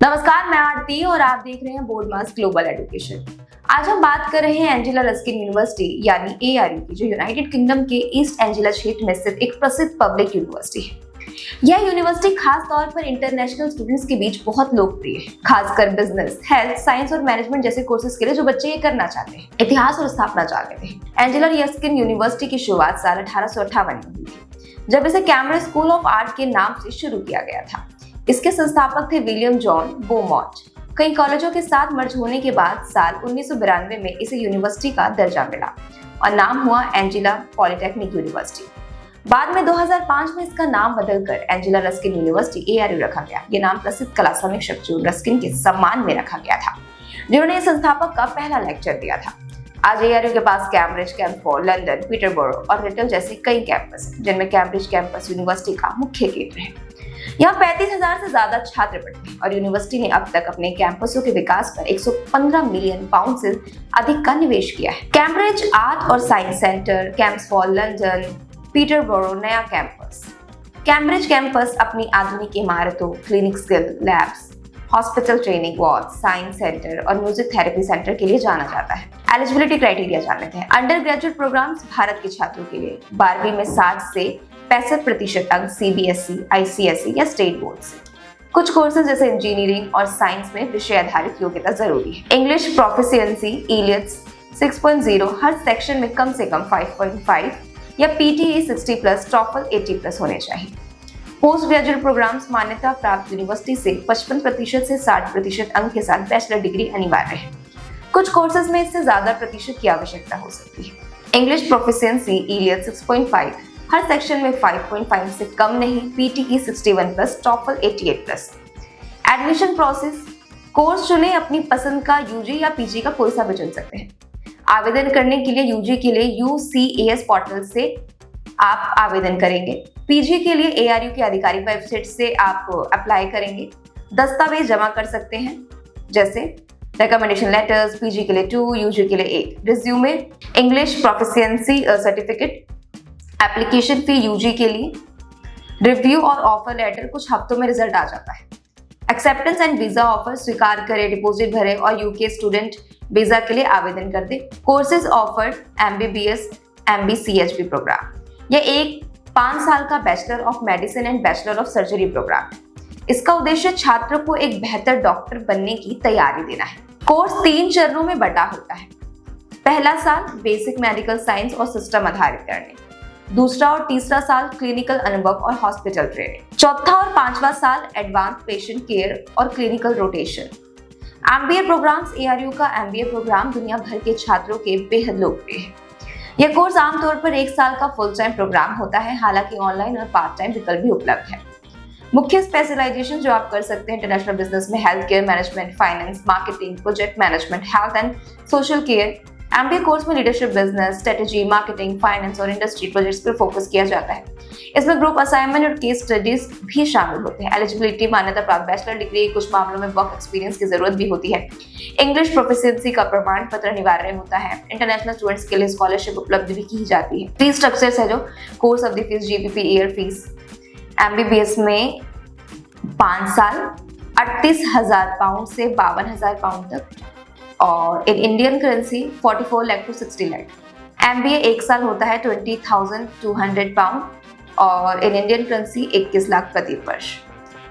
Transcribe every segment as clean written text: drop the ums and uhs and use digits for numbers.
नमस्कार, मैं आरती और आप देख रहे हैं बोर्ड मास ग्लोबल एजुकेशन। आज हम बात कर रहे हैं एंजेला रस्किन यूनिवर्सिटी यानी ARU की, जो यूनाइटेड किंगडम के ईस्ट एंजेला क्षेत्र में स्थित एक प्रसिद्ध पब्लिक यूनिवर्सिटी है। यह यूनिवर्सिटी खास तौर पर इंटरनेशनल स्टूडेंट्स के बीच बहुत लोकप्रिय है, खासकर बिजनेस, हेल्थ, साइंस और मैनेजमेंट जैसे कोर्सेज के लिए जो बच्चे ये करना चाहते हैं। इतिहास और स्थापना जानते हैं। एंजेला रस्किन यूनिवर्सिटी की शुरुआत साल 1858 में हुई थी, जब इसे कैम्ब्रिज स्कूल ऑफ आर्ट के नाम से शुरू किया गया था। इसके संस्थापक थे विलियम जॉन बोमॉन्ट। कई कॉलेजों के साथ मर्ज होने के बाद साल 1992 में इसे यूनिवर्सिटी का दर्जा मिला और नाम हुआ एंजेला पॉलिटेक्निक यूनिवर्सिटी। बाद में 2005 में इसका नाम बदलकर एंजेला रस्किन यूनिवर्सिटी ARU रखा गया। ये नाम प्रसिद्ध कला समीक्षक जॉन रस्किन के सम्मान में रखा गया था, जिन्होंने इस संस्थापक का पहला लेक्चर दिया था। आज ARU के पास कैम्ब्रिज, कैम्पफोर्ड, लंदन, पीटरबरो और रिटल जैसे कई कैंपस हैं, जिनमें कैम्ब्रिज कैंपस यूनिवर्सिटी का मुख्य केंद्र है। यहाँ 35,000 से ज्यादा छात्र पढ़ते हैं और यूनिवर्सिटी ने अब तक अपने कैंपसों के विकास पर 115 मिलियन पाउंड से अधिक का निवेश किया है। कैम्ब्रिज आर्ट और साइंस सेंटर, कैम्पफोर्ड, लंदन, पीटरबरो नया कैंपस। कैम्ब्रिज कैंपस अपनी आधुनिक इमारतों, clinic skill labs, hospital training ward, science centre और म्यूजिक थेरेपी सेंटर के लिए जाना जाता है। एलिजिबिलिटी क्राइटेरिया जान लेते हैं। अंडर ग्रेजुएट प्रोग्राम्स भारत के छात्रों के लिए 12वीं में 60 से 65% अंक CBSE, ICSE या स्टेट बोर्ड से। कुछ कोर्सेज जैसे इंजीनियरिंग और साइंस में विषय आधारित योग्यता जरूरी है। इंग्लिश प्रोफिशिएंसी IELTS 6.0 हर सेक्शन में कम से कम 5.5 या PTE 60+, TOEFL 80+ होने चाहिए। पोस्ट ग्रेजुएट प्रोग्राम्स मान्यता प्राप्त यूनिवर्सिटी से 55% से 60% अंक के साथ बैचलर डिग्री अनिवार्य है। कुछ कोर्सेज में इससे ज्यादा प्रतिशत की आवश्यकता हो सकती है। इंग्लिश प्रोफिशिएंसी IELTS 6.5 हर सेक्शन में 5.5 से कम नहीं, PTE 61+, TOEFL 88+। Admission process, course चुने अपनी पसंद का, UG या PG का कोई सा भी चुन सकते हैं। आवेदन करने के लिए UG के लिए UCAS पोर्टल से आप आवेदन करेंगे। PG के लिए ARU की आधिकारिक वेबसाइट से आप अप्लाई करेंगे। दस्तावेज जमा कर सकते हैं, जैसे रिकमेंडेशन लेटर्स, PG के लिए 2, UG के लिए 1, resume, English proficiency certificate, application fee UG के लिए, रिव्यू और ऑफर लेटर। कुछ हफ्तों में रिजल्ट आ जाता है। एक्सेप्टेंस एंड वीजा ऑफर स्वीकार करें, डिपॉजिट भरे और UK स्टूडेंट वीजा के लिए आवेदन कर दे। Courses offered MBBS MB-CHB programme. यह एक 5 साल का bachelor of medicine and bachelor of surgery programme है। इसका उद्देश्य छात्र को एक बेहतर डॉक्टर बनने की तैयारी देना है। कोर्स 3 चरणों में बटा होता है। पहला साल बेसिक मेडिकल साइंस और सिस्टम आधारित करने, दूसरा और तीसरा साल क्लिनिकल अनुभव और हॉस्पिटल ट्रेनिंग, चौथा और 5वां साल एडवांस पेशेंट केयर और clinical rotation. MBA programmes. ARU का MBA प्रोग्राम दुनिया भर के छात्रों के बेहद लोकप्रिय है। यह कोर्स आमतौर पर 1 साल का फुल टाइम प्रोग्राम होता है, हालांकि ऑनलाइन और पार्ट टाइम विकल्प भी उपलब्ध है। मुख्य स्पेशलाइजेशन जो आप कर सकते हैं इंटरनेशनल बिजनेस में health care management, finance, marketing, project management, health and social care. MBA course में leadership, business, strategy, marketing, finance और इंडस्ट्री प्रोजेक्ट्स पर फोकस किया जाता है। इसमें ग्रुप असाइनमेंट और केस स्टडीज भी शामिल होते हैं। एलिजिबिलिटी मान्यता प्राप्त बैचलर डिग्री, कुछ मामलों में वर्क एक्सपीरियंस की जरूरत भी होती है। इंग्लिश प्रोफिशिएंसी का प्रमाण पत्र अनिवार्य होता है। इंटरनेशनल स्टूडेंट्स के लिए स्कॉलरशिप उपलब्ध भी की जाती है। फीस स्ट्रक्चर्स है जो कोर्स अवधि fees, GPP year fees. MBBS में 5 साल 38,000 पाउंड से 52,000 पाउंड तक और in Indian currency 44 lakh to 60 lakh. MBA 1 साल होता है 20,200 पाउंड और इन इंडियन करेंसी 21 लाख प्रति वर्ष।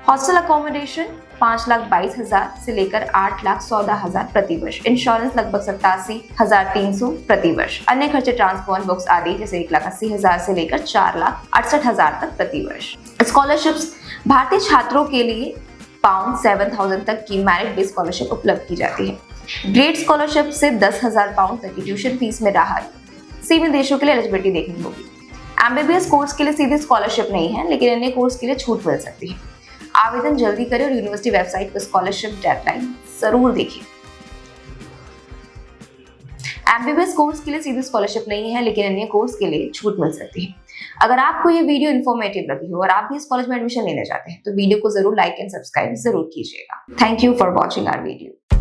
हॉस्टल अकोमोडेशन 5,22,000 से लेकर 8,14,000 प्रति वर्ष। इंश्योरेंस लगभग 87,300 प्रति वर्ष। अन्य खर्चे ट्रांसपोर्ट, बुक्स आदि जैसे 1,80,000 से लेकर 4,68,000 तक प्रति वर्ष। स्कॉलरशिप्स। भारतीय छात्रों के लिए पाउंड 7,000 तक की मेरिट बेस्ड स्कॉलरशिप उपलब्ध की जाती है। ग्रेड स्कॉलरशिप से 10,000 पाउंड तक की ट्यूशन फीस में राहत। सीमित देशों के लिए एलिजिबिलिटी देखनी होगी। MBBS कोर्स के लिए सीधी स्कॉलरशिप नहीं है, लेकिन अन्य कोर्स के लिए छूट मिल सकती है। आवेदन जल्दी करें और यूनिवर्सिटी वेबसाइट पर स्कॉलरशिप डेडलाइन जरूर देखें। MBBS कोर्स के लिए सीधी स्कॉलरशिप नहीं है, लेकिन अन्य कोर्स के लिए छूट मिल सकती है। अगर आपको ये वीडियो इन्फॉर्मेटिव लगी हो और आप भी इस कॉलेज में एडमिशन लेना चाहते हैं तो वीडियो को जरूर लाइक एंड सब्सक्राइब जरूर कीजिएगा। Thank you for watching our video.